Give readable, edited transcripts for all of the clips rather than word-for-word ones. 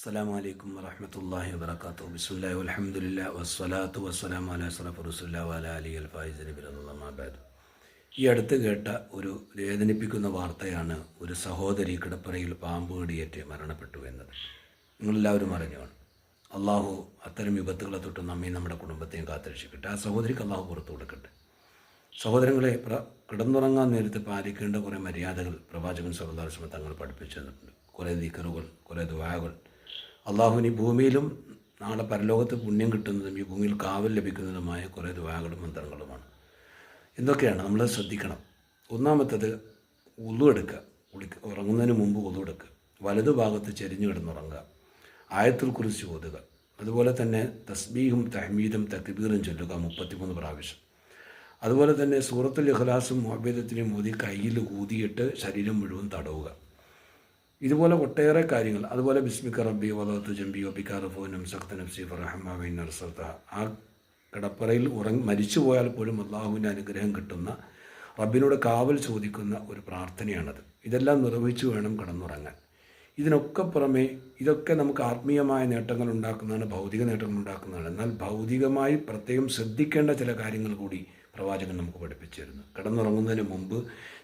അസ്സലാമു അലൈക്കും വറഹ്മത്തുള്ളാഹി വബറകാതുഹു. ബിസ്മില്ലാഹി വൽഹംദുലില്ലാഹി വസ്സലാത്തു വസ്സലാമു അലാ അഷ്റഫി റസൂലില്ലാഹി വഅലാ ആലിഹി അൽ ഫായിസിന ബിറളില്ലാഹി അമ്മാ ബഅദ്. ഈ അടുത്ത് കേട്ട ഒരു വേദനിപ്പിക്കുന്ന വാർത്തയാണ് ഒരു സഹോദരി കിടപ്പറയിൽ പാമ്പ് കടിയേറ്റ് മരണപ്പെട്ടു എന്നത്. നിങ്ങളെല്ലാവരും അറിഞ്ഞാണ്. അള്ളാഹു അത്തരം വിപത്തുകളെ തൊട്ട് നമ്മയും നമ്മുടെ കുടുംബത്തെയും കാത്തുരക്ഷിക്കട്ടെ. ആ സഹോദരിക്ക് അള്ളാഹു പുറത്തു കൊടുക്കട്ടെ. സഹോദരങ്ങളെ, കിടന്നുറങ്ങാൻ നേരത്തെ പാലിക്കേണ്ട കുറേ മര്യാദകൾ പ്രവാചകൻ സല്ലല്ലാഹു അലൈഹി വസല്ലം തങ്ങൾ പഠിപ്പിച്ചു തന്നിട്ടുണ്ട്. കുറേ ദിക്റുകൾ, കുറേ ദുആകൾ. അള്ളാഹുവിന് ഈ ഭൂമിയിലും നാളെ പരലോകത്ത് പുണ്യം കിട്ടുന്നതും ഈ ഭൂമിയിൽ കാവൽ ലഭിക്കുന്നതുമായ കുറേ ദുആകളും മന്ത്രങ്ങളുമാണ്. എന്തൊക്കെയാണ് നമ്മൾ ശ്രദ്ധിക്കണം? ഒന്നാമത്തത് വുളു എടുക്കുക. ഉറങ്ങുന്നതിന് മുമ്പ് വുളു എടുക്കുക. വലതുഭാഗത്ത് ചെരിഞ്ഞു കിടന്നുറങ്ങുക. ആയത്തുൽ കുർസി ഓതുക. അതുപോലെ തന്നെ തസ്ബീഹും തഹ്മീദും തക്ബീറും ചൊല്ലുക 33 പ്രാവശ്യം. അതുപോലെ തന്നെ സൂറത്തുൽ ഇഖ്ലാസും മുഅവ്വിദത്തിനെയും ഓതി കയ്യിൽ ഊതിയിട്ട് ശരീരം മുഴുവൻ തടവുക. ഇതുപോലെ ഒട്ടേറെ കാര്യങ്ങൾ. അതുപോലെ ബിസ്മിക റബ്ബി വദഅതു ജംബി വബിക റഫൂനം സഖ്ത നഫ്സി ഫറഹമ വഇന്ന അർസൽത. ആ കിടപ്പറയിൽ മരിച്ചു പോയാൽ പോലും അള്ളാഹുവിൻ്റെ അനുഗ്രഹം കിട്ടുന്ന, റബ്ബിനോട് കാവൽ ചോദിക്കുന്ന ഒരു പ്രാർത്ഥനയാണത്. ഇതെല്ലാം നിർവഹിച്ചു വേണം കിടന്നുറങ്ങാൻ. ഇതിനൊക്കെ പുറമെ ഇതൊക്കെ നമുക്ക് ആത്മീയമായ നേട്ടങ്ങൾ ഉണ്ടാക്കുന്നതാണ്, ഭൗതിക നേട്ടങ്ങൾ ഉണ്ടാക്കുന്നതാണ്. എന്നാൽ ഭൗതികമായി പ്രത്യേകം ശ്രദ്ധിക്കേണ്ട ചില കാര്യങ്ങൾ കൂടി പ്രവാചകൻ നമുക്ക് പഠിപ്പിച്ചു തരുന്നു. കിടന്നുറങ്ങുന്നതിന് മുമ്പ്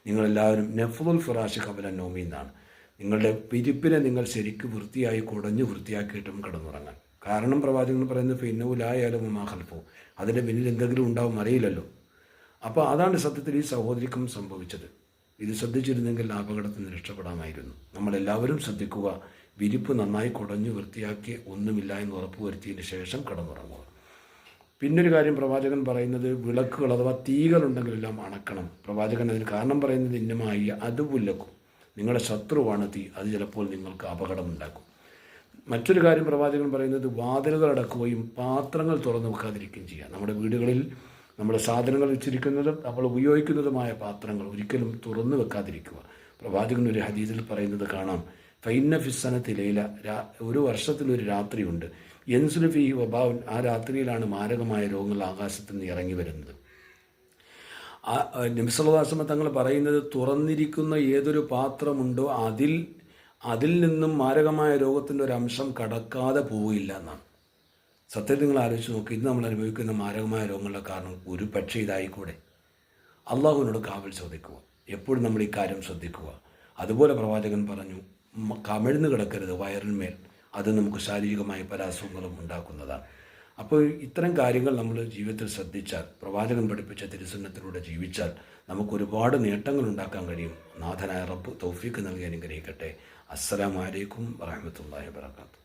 നിങ്ങളെല്ലാവരും നഫ്ലുൽ ഫിറാശി ഖബല നൗമി എന്നാണ്. നിങ്ങളുടെ വിരിപ്പിനെ നിങ്ങൾ ശരിക്കും വൃത്തിയായി കുടഞ്ഞ് വൃത്തിയാക്കിയിട്ടും കിടന്നുറങ്ങാൻ. കാരണം പ്രവാചകൻ പറയുന്നത് ഫഇന്നഹു ലാ യഅലമു മാ ഖൽഫഹു, അതിൻ്റെ പിന്നിൽ എന്തെങ്കിലും ഉണ്ടാവും, അറിയില്ലല്ലോ. അപ്പോൾ അതാണ് സത്യത്തിൽ ഈ സഹോദരിക്കും സംഭവിച്ചത്. ഇത് ശ്രദ്ധിച്ചിരുന്നെങ്കിൽ അപകടത്തിൽ നിന്ന് രക്ഷപ്പെടാമായിരുന്നു. നമ്മളെല്ലാവരും ശ്രദ്ധിക്കുക. വിരിപ്പ് നന്നായി കുടഞ്ഞ് വൃത്തിയാക്കി ഒന്നുമില്ല എന്ന് ഉറപ്പുവരുത്തിയതിന് ശേഷം കിടന്നുറങ്ങുക. പിന്നൊരു കാര്യം പ്രവാചകൻ പറയുന്നത്, വിളക്കുകൾ അഥവാ തീകളുണ്ടെങ്കിലെല്ലാം അണക്കണം. പ്രവാചകൻ അതിന് കാരണം പറയുന്നത് ഇന്നമായി അതുപുല്ലക്കും, നിങ്ങളുടെ ശത്രുവാണ് തീ, അത് ചിലപ്പോൾ നിങ്ങൾക്ക് അപകടമുണ്ടാക്കും. മറ്റൊരു കാര്യം പ്രവാചകൻ പറയുന്നത്, വാതിലുകൾ അടക്കുകയും പാത്രങ്ങൾ തുറന്നു വെക്കാതിരിക്കുകയും ചെയ്യുക. നമ്മുടെ വീടുകളിൽ നമ്മുടെ സാധനങ്ങൾ വെച്ചിരിക്കുന്നതും നമ്മൾ ഉപയോഗിക്കുന്നതുമായ പാത്രങ്ങൾ ഒരിക്കലും തുറന്നു വെക്കാതിരിക്കുക. പ്രവാചകൻ ഒരു ഹദീസിൽ പറയുന്നത് കാണാം, ഫൈന്ന ഫിസ്സനത്തി ലൈല, ഒരു വർഷത്തിലൊരു രാത്രിയുണ്ട്, യൻസുലു ഫീഹി വബാഉൻ, ആ രാത്രിയിലാണ് മാരകമായ രോഗങ്ങൾ ആകാശത്ത് നിന്ന് ഇറങ്ങി വരുന്നത്. നബി സല്ലല്ലാഹു അലൈഹി വസല്ലം തങ്ങൾ പറയുന്നത്, തുറന്നിരിക്കുന്ന ഏതൊരു പാത്രമുണ്ടോ അതിൽ നിന്നും മാരകമായ രോഗത്തിൻ്റെ ഒരു അംശം കടക്കാതെ പോവില്ല എന്നാണ്. സത്യത്തിൽ നിങ്ങൾ ആലോചിച്ച് നോക്കി, ഇന്ന് നമ്മൾ അനുഭവിക്കുന്ന മാരകമായ രോഗങ്ങളുടെ കാരണം ഒരു പക്ഷേ ഇതായിക്കൂടെ? അള്ളാഹുവിനോട് കാവൽ ചോദിക്കുക. എപ്പോഴും നമ്മൾ ഈ കാര്യം ശ്രദ്ധിക്കുക. അതുപോലെ പ്രവാചകൻ പറഞ്ഞു, കമിഴ്ന്ന് കിടക്കരുത് വയറിന്മേൽ, അത് നമുക്ക് ശാരീരികമായ പല അസുഖങ്ങളും ഉണ്ടാക്കുന്നതാണ്. അപ്പോൾ ഇത്തരം കാര്യങ്ങൾ നമ്മൾ ജീവിതത്തിൽ ശ്രദ്ധിച്ചാൽ, പ്രവാചകൻ പഠിപ്പിച്ച തിരുസുന്നത്തിലൂടെ ജീവിച്ചാൽ നമുക്ക് ഒരുപാട് നേട്ടങ്ങൾ ഉണ്ടാക്കാൻ കഴിയും. നാഥനായ റബ്ബ് തൗഫീഖ് നൽകി അനുഗ്രഹിക്കട്ടെ. അസ്സലാമു അലൈക്കും വറഹ്മത്തുള്ളാഹി വബറകാതുഹു.